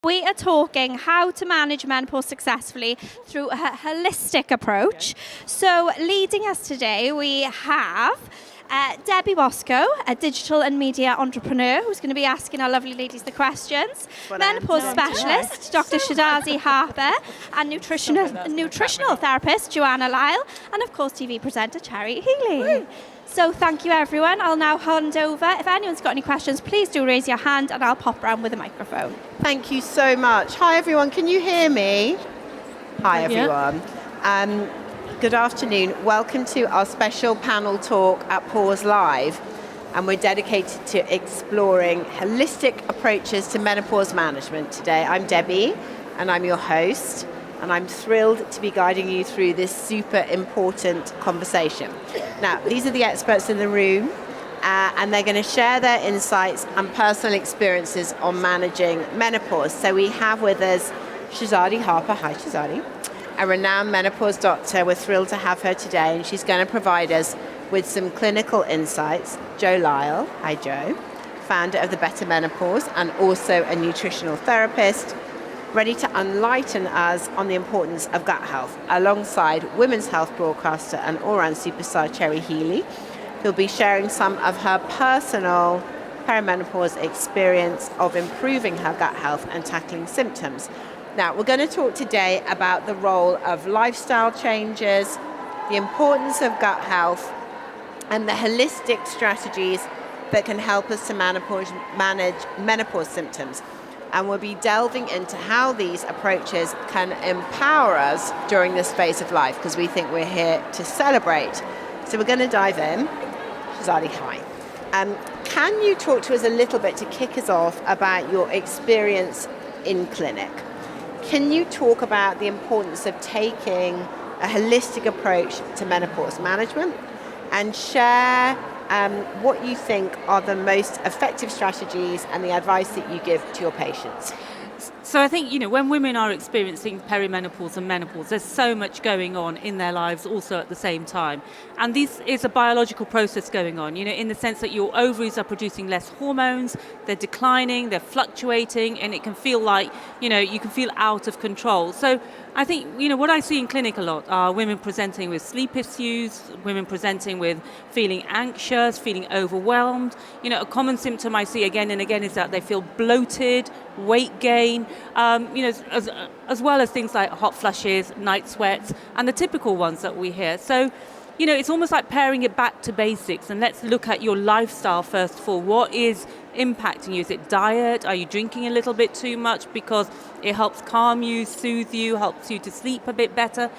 We are talking how to manage menopause successfully through a holistic approach. So leading us today, we have Debbie Bosco, a digital and media entrepreneur who's going to be asking our lovely ladies the questions. Menopause specialist, Dr. Shadazi Harper, and nutritional therapist, Joanna Lyall, and of course TV presenter, Cherry Healey. So thank you everyone. I'll now hand over. If anyone's got any questions, please do raise your hand and I'll pop around with a microphone. Thank you so much. Hi everyone, can you hear me? Hi everyone. Good afternoon. Welcome to our special panel talk at Pause Live. And we're dedicated to exploring holistic approaches to menopause management today. I'm Debbie and I'm your host. And I'm thrilled to be guiding you through this super important conversation. Now, these are the experts in the room, and they're going to share their insights and personal experiences on managing menopause. So we have with us Shadazi Harper. Hi, Shadazi. A renowned menopause doctor. We're thrilled to have her today, and she's going to provide us with some clinical insights. Jo Lyall. Hi, Jo. Founder of the Better Menopause and also a nutritional therapist, ready to enlighten us on the importance of gut health, alongside women's health broadcaster and all-round superstar Cherry Healey, who'll be sharing some of her personal perimenopause experience of improving her gut health and tackling symptoms. Now, we're going to talk today about the role of lifestyle changes, the importance of gut health, and the holistic strategies that can help us to manage menopause symptoms. And we'll be delving into how these approaches can empower us during this phase of life, because we think we're here to celebrate. So we're going to dive in. Shadazi, hi. Can you talk to us a little bit to kick us off about your experience in clinic? Can you talk about the importance of taking a holistic approach to menopause management and share what you think are the most effective strategies and the advice that you give to your patients? So I think, when women are experiencing perimenopause and menopause, there's so much going on in their lives also at the same time. And this is a biological process going on, in the sense that your ovaries are producing less hormones, they're declining, they're fluctuating, and it can feel like, you can feel out of control. So I think, what I see in clinic a lot are women presenting with sleep issues, women presenting with feeling anxious, feeling overwhelmed. A common symptom I see again and again is that they feel bloated, weight gain, as well as things like hot flushes, night sweats, and the typical ones that we hear. So, it's almost like paring it back to basics, and let's look at your lifestyle first of all. What is impacting you? Is it diet? Are you drinking a little bit too much because it helps calm you, soothe you, helps you to sleep a bit better?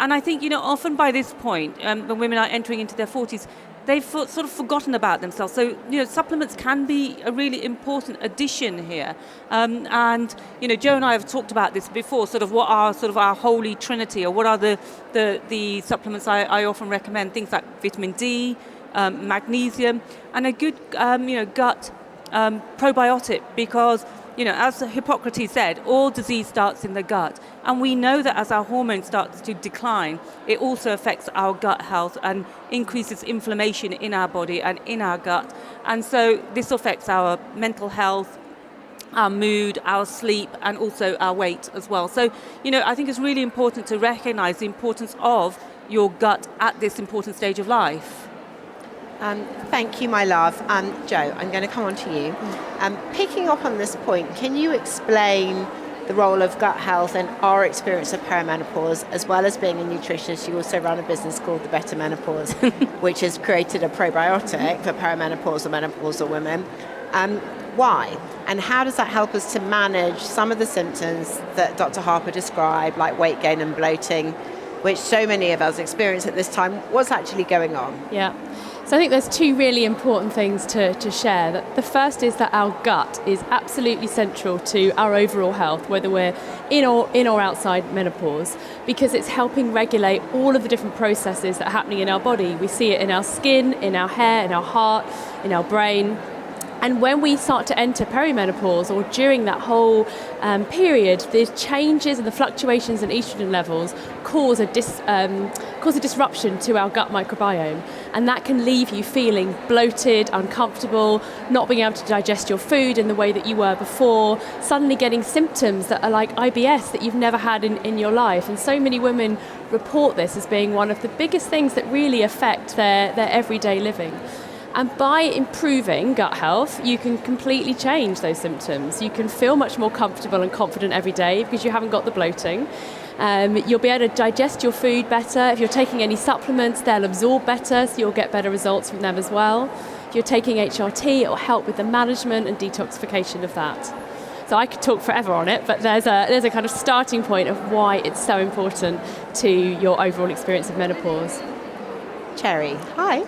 And I think, often by this point, when women are entering into their 40s, they've sort of forgotten about themselves. So, supplements can be a really important addition here. And, Jo and I have talked about this before, what are our holy trinity, or what are the supplements I often recommend, things like vitamin D, magnesium, and a good, gut probiotic, because, as Hippocrates said, all disease starts in the gut. And we know that as our hormone starts to decline, it also affects our gut health and increases inflammation in our body and in our gut. And so this affects our mental health, our mood, our sleep, and also our weight as well. So, I think it's really important to recognize the importance of your gut at this important stage of life. Thank you, my love. Jo, I'm going to come on to you. Picking up on this point, can you explain the role of gut health and our experience of perimenopause, as well as being a nutritionist? You also run a business called the Better Menopause, which has created a probiotic for perimenopausal, menopausal women. Why? And how does that help us to manage some of the symptoms that Dr. Harper described, like weight gain and bloating, which so many of us experience at this time? What's actually going on? Yeah. So I think there's two really important things to share. The first is that our gut is absolutely central to our overall health, whether we're in or outside menopause, because it's helping regulate all of the different processes that are happening in our body. We see it in our skin, in our hair, in our heart, in our brain. And when we start to enter perimenopause or during that whole period, the changes and the fluctuations in estrogen levels cause a disruption to our gut microbiome. And that can leave you feeling bloated, uncomfortable, not being able to digest your food in the way that you were before, suddenly getting symptoms that are like IBS that you've never had in your life. And so many women report this as being one of the biggest things that really affect their everyday living. And by improving gut health, you can completely change those symptoms. You can feel much more comfortable and confident every day because you haven't got the bloating. You'll be able to digest your food better. If you're taking any supplements, they'll absorb better, so you'll get better results from them as well. If you're taking HRT, it'll help with the management and detoxification of that. So I could talk forever on it, but there's a kind of starting point of why it's so important to your overall experience of menopause. Cherry, hi.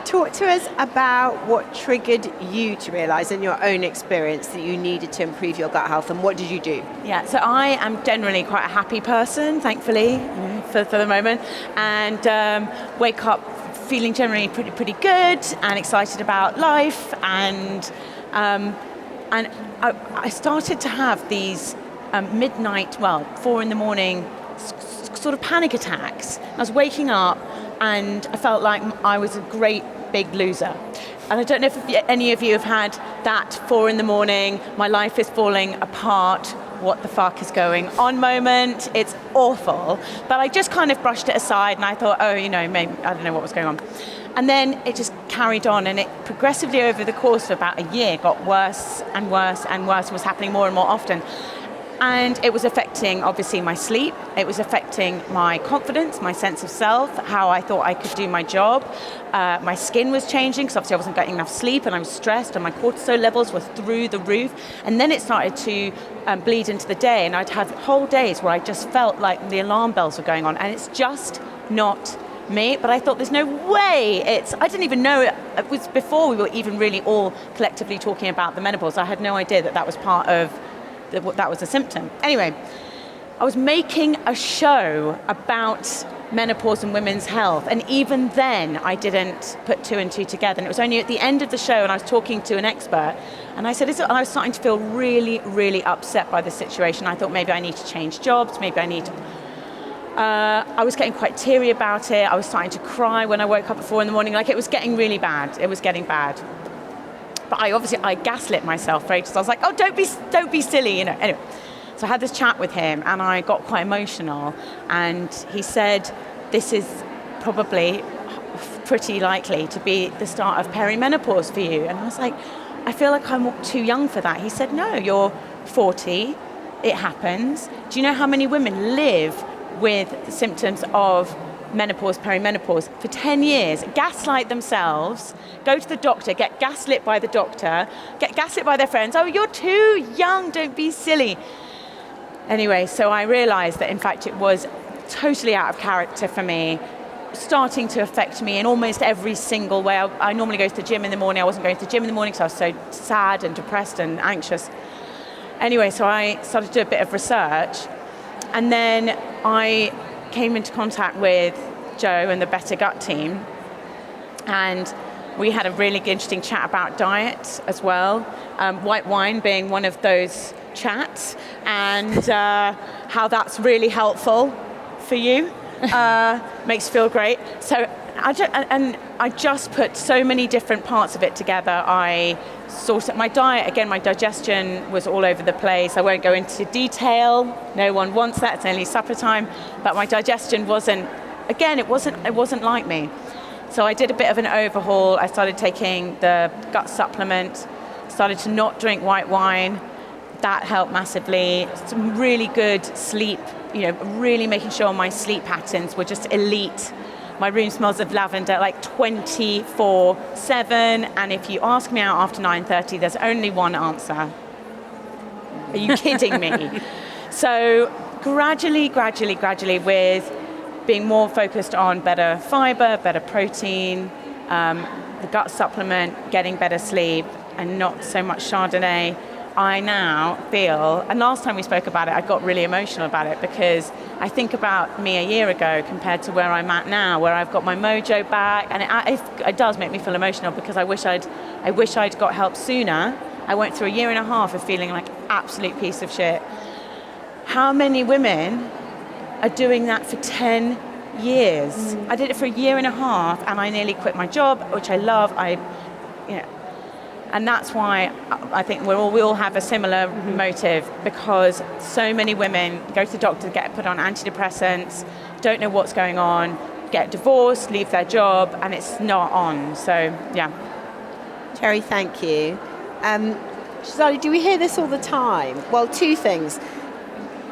Talk to us about what triggered you to realise in your own experience that you needed to improve your gut health, and what did you do? Yeah, so I am generally quite a happy person, thankfully, for the moment, and wake up feeling generally pretty good and excited about life, and I started to have these midnight, 4 a.m, sort of panic attacks. I was waking up and I felt like I was a great big loser. And I don't know if any of you have had that 4 a.m, my life is falling apart, what the fuck is going on moment. It's awful. But I just kind of brushed it aside and I thought, maybe, I don't know what was going on. And then it just carried on, and it progressively over the course of about a year got worse and worse and worse, and was happening more and more often. And it was affecting, obviously, my sleep. It was affecting my confidence, my sense of self, how I thought I could do my job. My skin was changing, because obviously I wasn't getting enough sleep, and I was stressed, and my cortisol levels were through the roof. And then it started to bleed into the day, and I'd have whole days where I just felt like the alarm bells were going on, and it's just not me. But I thought, there's no way I didn't even know it was before we were even really all collectively talking about the menopause. I had no idea that was part of that was a symptom. Anyway, I was making a show about menopause and women's health, and even then I didn't put 2 and 2 together. And it was only at the end of the show, and I was talking to an expert, and I said, I was starting to feel really, really upset by the situation. I thought maybe I need to change jobs, maybe I need to... I was getting quite teary about it. I was starting to cry when I woke up at 4 a.m. Like, it was getting really bad. It was getting bad. But I gaslit myself for ages. I was like, don't be silly, Anyway, so I had this chat with him, and I got quite emotional. And he said, this is probably pretty likely to be the start of perimenopause for you. And I was like, I feel like I'm too young for that. He said, no, you're 40. It happens. Do you know how many women live with the symptoms of menopause, perimenopause for 10 years, gaslight themselves, go to the doctor, get gaslit by the doctor, get gaslit by their friends, you're too young, don't be silly. Anyway, so I realized that in fact it was totally out of character for me, starting to affect me in almost every single way. I normally go to the gym in the morning. I wasn't going to the gym in the morning because I was so sad and depressed and anxious. Anyway, so I started to do a bit of research, and then I came into contact with Joe and the Better Gut team, and we had a really interesting chat about diet as well, white wine being one of those chats, and how that's really helpful for you, makes you feel great. So I just put so many different parts of it together. I sorted my diet. Again, my digestion was all over the place. I won't go into detail. No one wants that. It's only supper time. But my digestion wasn't like me. So I did a bit of an overhaul. I started taking the gut supplement, started to not drink white wine. That helped massively. Some really good sleep, really making sure my sleep patterns were just elite. My room smells of lavender like 24/7, and if you ask me out after 9:30, there's only one answer. Are you kidding me? So gradually, with being more focused on better fiber, better protein, the gut supplement, getting better sleep, and not so much Chardonnay, I now feel, and last time we spoke about it, I got really emotional about it because I think about me a year ago compared to where I'm at now, where I've got my mojo back, and it does make me feel emotional because I wish I'd got help sooner. I went through a year and a half of feeling like absolute piece of shit. How many women are doing that for 10 years? I did it for a year and a half, and I nearly quit my job, which I love. And that's why I think we all have a similar motive, because so many women go to the doctor, get put on antidepressants, don't know what's going on, get divorced, leave their job, and it's not on. So, yeah. Cherry, thank you. Shazali, do we hear this all the time? Well, two things.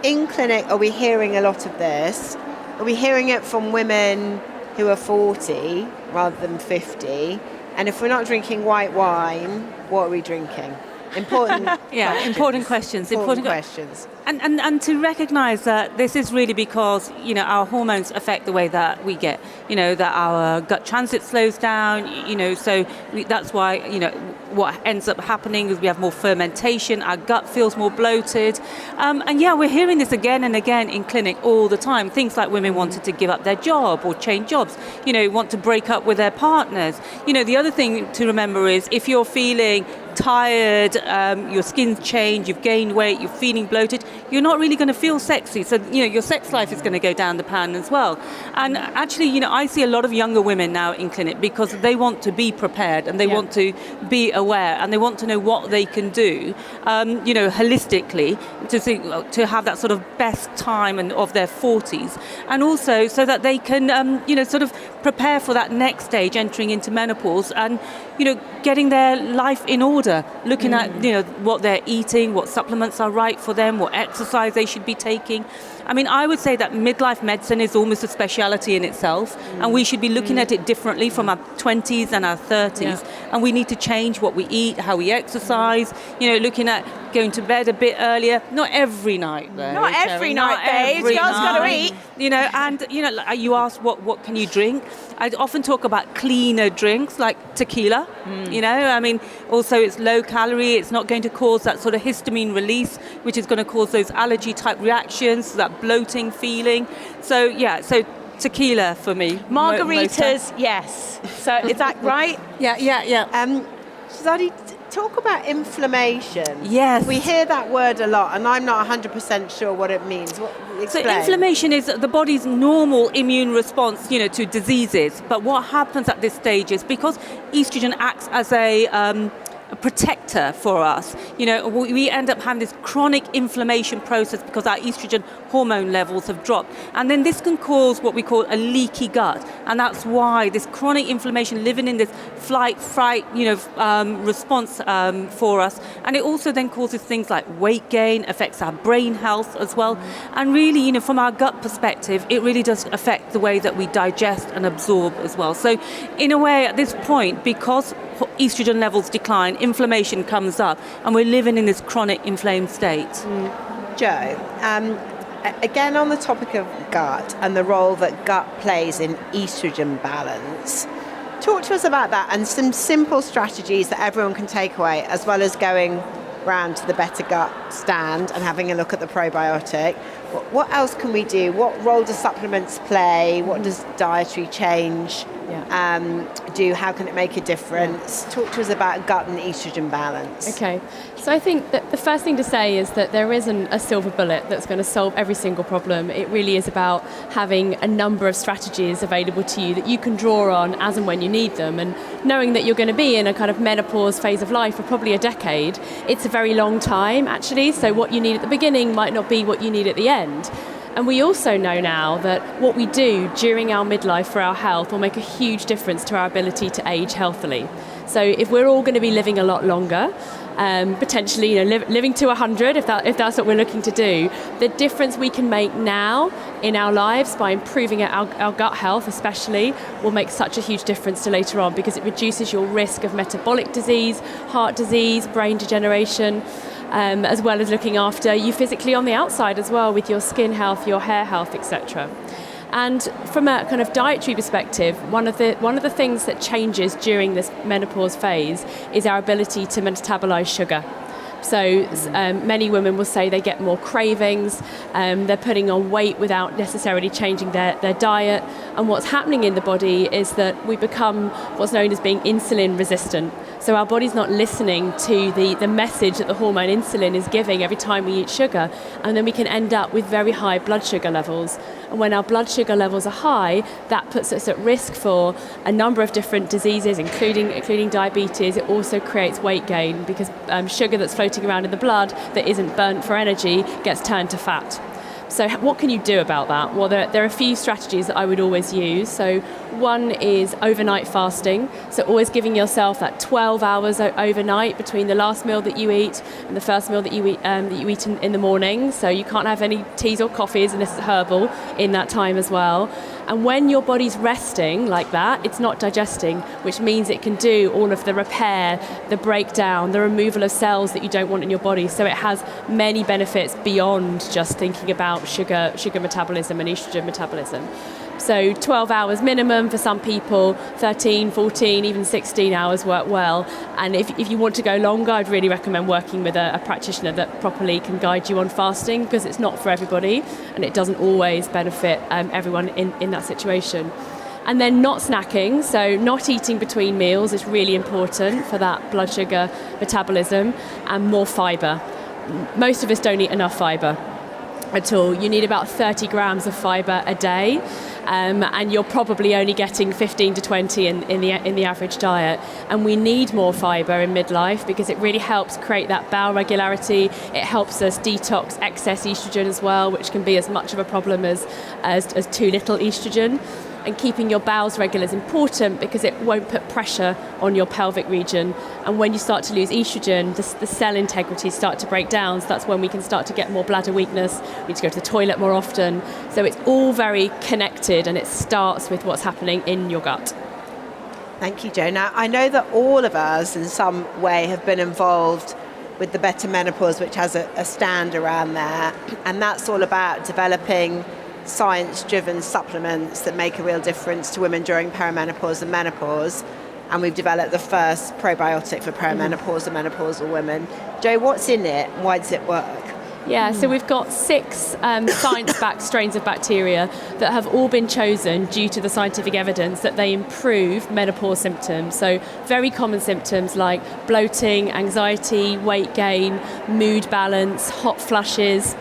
In clinic, are we hearing a lot of this? Are we hearing it from women who are 40 rather than 50? And if we're not drinking white wine, what are we drinking? Important important questions. Important questions. And to recognise that this is really because, our hormones affect the way that we get, that our gut transit slows down, that's why, what ends up happening is we have more fermentation, our gut feels more bloated. We're hearing this again and again in clinic all the time. Things like women wanted to give up their job or change jobs, want to break up with their partners. The other thing to remember is if you're feeling tired, your skin's changed, you've gained weight, you're feeling bloated, you're not really going to feel sexy. So, your sex life is going to go down the pan as well. And actually, I see a lot of younger women now in clinic because they want to be prepared and they want to be aware and they want to know what they can do, holistically to have that sort of best time of their 40s. And also so that they can, sort of prepare for that next stage, entering into menopause and, getting their life in order, looking at, what they're eating, what supplements are right for them, what exercise they should be taking. I mean, I would say that midlife medicine is almost a speciality in itself, and we should be looking at it differently from our 20s and our 30s, and we need to change what we eat, how we exercise, looking at going to bed a bit earlier, not every night though. Not every night, babes. Girls got to eat. You asked what can you drink? I often talk about cleaner drinks like tequila, also it's low calorie, it's not going to cause that sort of histamine release, which is going to cause those allergy type reactions, that bloating feeling. So tequila for me. Margaritas, yes. So is that right? Yeah. Shazali, talk about inflammation. Yes. We hear that word a lot, and I'm not 100% sure what it means. Explain. So inflammation is the body's normal immune response, to diseases. But what happens at this stage is because estrogen acts as a protector for us, we end up having this chronic inflammation process because our estrogen hormone levels have dropped, and then this can cause what we call a leaky gut, and that's why this chronic inflammation, living in this flight fright response for us, and it also then causes things like weight gain, affects our brain health as well, and really from our gut perspective it really does affect the way that we digest and absorb as well. So in a way at this point, because estrogen levels decline, inflammation comes up, and we're living in this chronic inflamed state. Jo, again on the topic of gut and the role that gut plays in estrogen balance, talk to us about that and some simple strategies that everyone can take away, as well as going round to the Better Gut stand and having a look at the probiotic. What else can we do? What role do supplements play? What does dietary change do? How can it make a difference? Talk to us about gut and estrogen balance. Okay, so I think that the first thing to say is that there isn't a silver bullet that's going to solve every single problem. It really is about having a number of strategies available to you that you can draw on as and when you need them, and knowing that you're going to be in a kind of menopause phase of life for probably a decade. It's a very long time actually, so what you need at the beginning might not be what you need at the end. And we also know now that what we do during our midlife for our health will make a huge difference to our ability to age healthily. So if we're all going to be living a lot longer, potentially living to 100, if that's what we're looking to do, the difference we can make now in our lives by improving our gut health especially will make such a huge difference to later on, because it reduces your risk of metabolic disease, heart disease, brain degeneration, as well as looking after you physically on the outside as well, with your skin health, your hair health, etc. And from a kind of dietary perspective, one of the things that changes during this menopause phase is our ability to metabolize sugar. So many women will say they get more cravings, they're putting on weight without necessarily changing their diet. And what's happening in the body is that we become what's known as being insulin resistant. So our body's not listening to the message that the hormone insulin is giving every time we eat sugar. And then we can end up with very high blood sugar levels. And when our blood sugar levels are high, that puts us at risk for a number of different diseases, including diabetes. It also creates weight gain because sugar that's floating around in the blood that isn't burnt for energy gets turned to fat. So what can you do about that? Well, there are a few strategies that I would always use. So one is overnight fasting. So always giving yourself that 12 hours overnight between the last meal that you eat and the first meal that you eat in the morning. So you can't have any teas or coffees unless it's herbal in that time as well. And when your body's resting like that, it's not digesting, which means it can do all of the repair, the breakdown, the removal of cells that you don't want in your body. So it has many benefits beyond just thinking about sugar metabolism and estrogen metabolism. So 12 hours minimum for some people, 13, 14, even 16 hours work well. And if you want to go longer, I'd really recommend working with a practitioner that properly can guide you on fasting, because it's not for everybody and it doesn't always benefit everyone in that situation. And then not snacking, so not eating between meals is really important for that blood sugar metabolism, and more fibre. Most of us don't eat enough fibre at all. You need about 30 grams of fibre a day. And you're probably only getting 15 to 20 in the average diet. And we need more fibre in midlife because it really helps create that bowel regularity. It helps us detox excess estrogen as well, which can be as much of a problem as too little estrogen. And keeping your bowels regular is important because it won't put pressure on your pelvic region. And when you start to lose estrogen, the cell integrity start to break down. So that's when we can start to get more bladder weakness. We need to go to the toilet more often. So it's all very connected, and it starts with what's happening in your gut. Thank you, Jo. Now, I know that all of us in some way have been involved with the Better Menopause, which has a stand around there. And that's all about developing science-driven supplements that make a real difference to women during perimenopause and menopause. And we've developed the first probiotic for perimenopause and menopausal women. Jo, what's in it? Why does it work? Yeah, so we've got 6 science-backed strains of bacteria that have all been chosen due to the scientific evidence that they improve menopause symptoms. So very common symptoms like bloating, anxiety, weight gain, mood balance, hot flushes,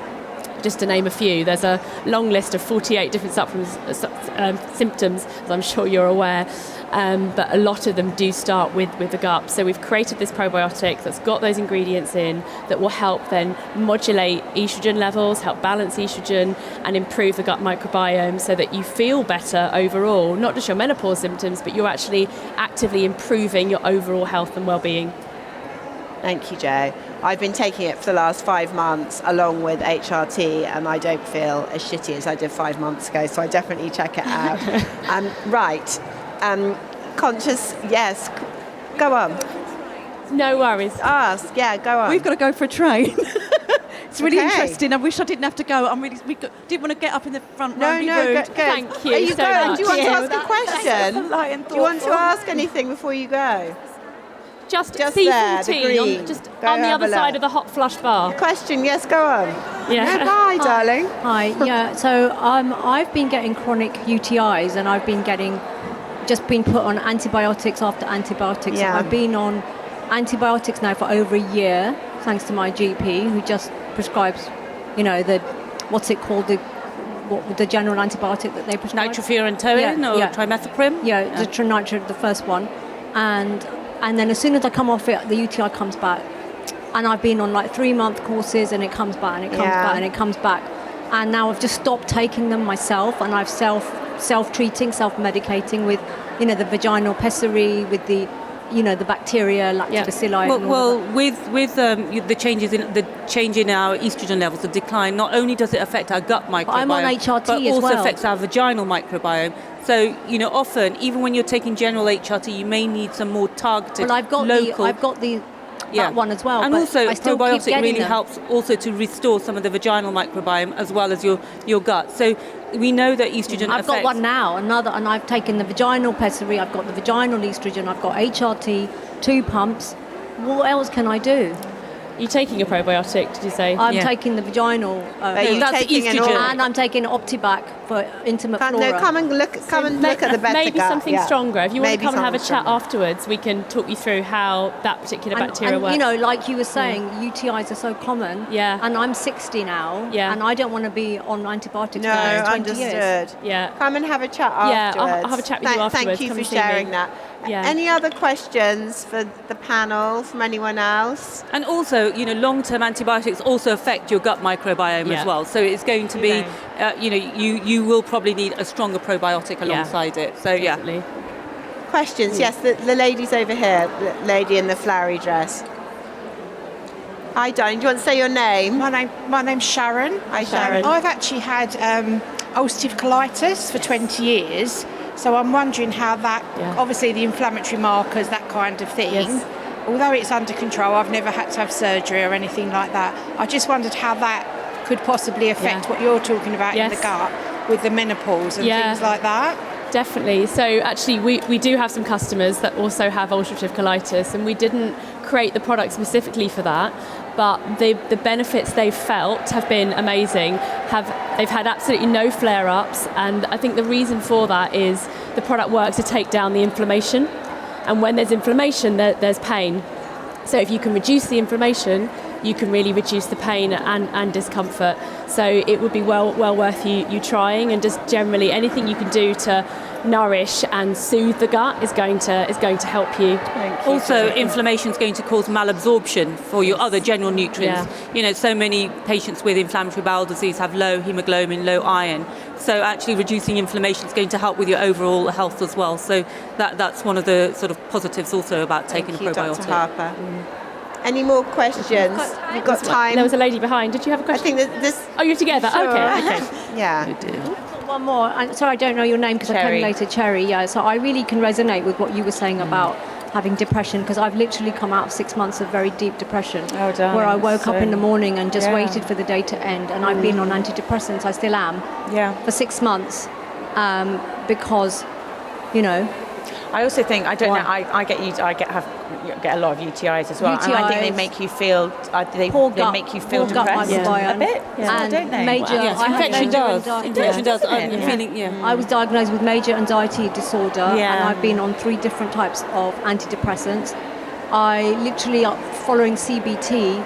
just to name a few. There's a long list of 48 different symptoms, as I'm sure you're aware, but a lot of them do start with the gut. So we've created this probiotic that's got those ingredients in that will help then modulate estrogen levels, help balance estrogen, and improve the gut microbiome so that you feel better overall, not just your menopause symptoms, but you're actually actively improving your overall health and well-being. Thank you, Jo. I've been taking it for the last 5 months along with HRT, and I don't feel as shitty as I did 5 months ago, so I definitely check it out. Right. Conscious, yes. Go on. No worries. Ask, yeah, go on. We've got to go for a train. It's really Okay. interesting. I wish I didn't have to go. Didn't want to get up in the front row. No, and be no, rude. go. Thank you Are you so going? much. Do you want to Yeah, ask a question? Do you want to ask anything before you go? Just Just C14 there, the green. on the have other a side look. of the hot flush bar. Question, yes, go on. Yeah. No, bye, darling. Hi, yeah. So I've been getting chronic UTIs, and I've been been put on antibiotics after antibiotics. Yeah. I've been on antibiotics now for over a year, thanks to my GP, who just prescribes, what's it called, the general antibiotic that they prescribe. Nitrofurantoin or trimethoprim? Yeah, the trinitro, the first one, and then as soon as I come off it, the UTI comes back. And I've been on like 3-month courses, and it comes back, and it comes back, and it comes back. And now I've just stopped taking them myself, and I've self-treating, self-medicating with, the vaginal pessary, with the, the bacteria, lactobacilli. With the change in our estrogen levels, the decline, not only does it affect our gut microbiome, I'm on HRT but as also well. affects our vaginal microbiome. So, often, even when you're taking general HRT, you may need some more targeted, Well, I've got local... that one as well. And but also, I still keep probiotic getting really them. helps also to restore some of the vaginal microbiome as well as your gut. So we know that estrogen I've got affects... one now, and I've taken the vaginal pessary, I've got the vaginal estrogen, I've got HRT, 2 pumps. What else can I do? You taking a probiotic, did you say? I'm Yeah. taking the vaginal. Are you That's taking an estrogen. oral? And I'm taking Optibac for intimate flora. No, come and look at the better Maybe gut. something Yeah. stronger. If you want to Maybe come and have a something chat stronger. afterwards, we can talk you through how that particular And, bacteria and, works. you know, like you were saying, UTIs are so common. Yeah. And I'm 60 now. Yeah. And I don't want to be on antibiotics No, for the next 20 understood. years. Yeah. Come and have a chat Yeah, afterwards. I'll have a chat with you Thank afterwards. you Come for and see me. sharing that. Yeah. Any other questions for the panel from anyone else? And also, long-term antibiotics also affect your gut microbiome Yeah. as well. So it's going to be, you will probably need a stronger probiotic Yeah. alongside it. So yeah. Definitely. Questions? Yes, the lady's over here, the lady in the flowery dress. Hi, darling. Do you want to say your name? My name's Sharon. Hi, Sharon. I've actually had ulcerative colitis for 20 years, so I'm wondering how that, Yeah. obviously the inflammatory markers, that kind of thing, Yes. although it's under control, I've never had to have surgery or anything like that. I just wondered how that could possibly affect Yeah. what you're talking about in Yes. the gut with the menopause and Yeah. things like that. Definitely. So actually, we do have some customers that also have ulcerative colitis, and we didn't create the product specifically for that. But the benefits they've felt have been amazing. They've had absolutely no flare-ups, and I think the reason for that is the product works to take down the inflammation. And when there's inflammation, there's pain. So if you can reduce the inflammation, you can really reduce the pain and discomfort. So it would be well worth you trying, and just generally anything you can do to nourish and soothe the gut is going to help you. Also, inflammation is going to cause malabsorption for your other general nutrients. So many patients with inflammatory bowel disease have low hemoglobin, low iron. So actually reducing inflammation is going to help with your overall health as well. So that's one of the sort of positives also about taking Thank a you, probiotic. Dr. Harper. Any more questions? We've got time. There was a lady behind. Did you have a I question? think that this. Oh, you're together. Sure. Okay. Yeah. One more. Sorry, I don't know your name because I Cherry. came later. Cherry, yeah. So I really can resonate with what you were saying about having depression, because I've literally come out of 6 months of very deep depression, Oh, darling, where I woke up in the morning and just yeah. waited for the day to end. And I've been on antidepressants. I still am Yeah. for 6 months because, I also think I don't Why? know. I get a lot of UTIs as well, and I think they UTIs. make you feel they make you feel poor gut depressed microbiome. a bit, as well, And don't they? major, Yes, I have infection major does. anxiety. Infection does. doesn't I'm it? feeling, yeah. I was diagnosed with major anxiety disorder, Yeah. and I've been on 3 different types of antidepressants. I literally, following CBT,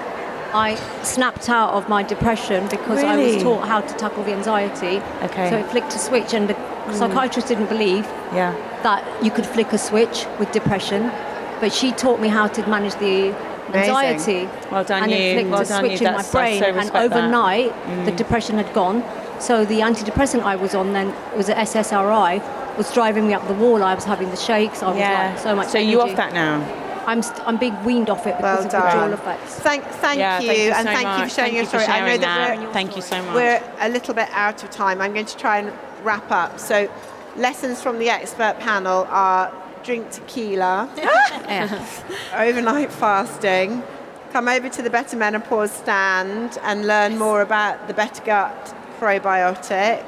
I snapped out of my depression because I Really? was taught how to tackle the anxiety. Okay. So it flicked a switch, and the psychiatrist didn't believe Yeah. that you could flick a switch with depression, but she taught me how to manage the anxiety. Well done and you. it flicked Well a done switch you. in my That's- I brain, so and respect that. overnight the depression had gone. So the antidepressant I was on then, it was an SSRI, was driving me up the wall. I was having the shakes. I was like so much So energy. you off that now? I'm being weaned off it because Well of done. withdrawal effects. Thank Yeah, you, and so thank you for much. sharing Thank your you for story. I know sharing that that. Thank you so much. we're a little bit out of time. I'm going to try and wrap up. So, lessons from the expert panel are: drink tequila, overnight fasting, come over to the Better Menopause stand and learn more about the Better Gut probiotic.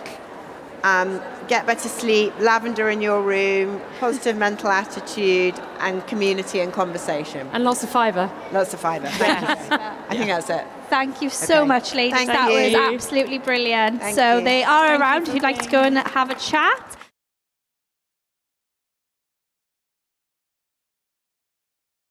Get better sleep, lavender in your room, positive mental attitude, and community and conversation. And lots of fibre. Lots of fibre. Thank you. I think that's it. Thank you so Okay. much, ladies. Thank that you. was absolutely brilliant. Thank so you. they are Thank you around for if you'd like to go and have a chat.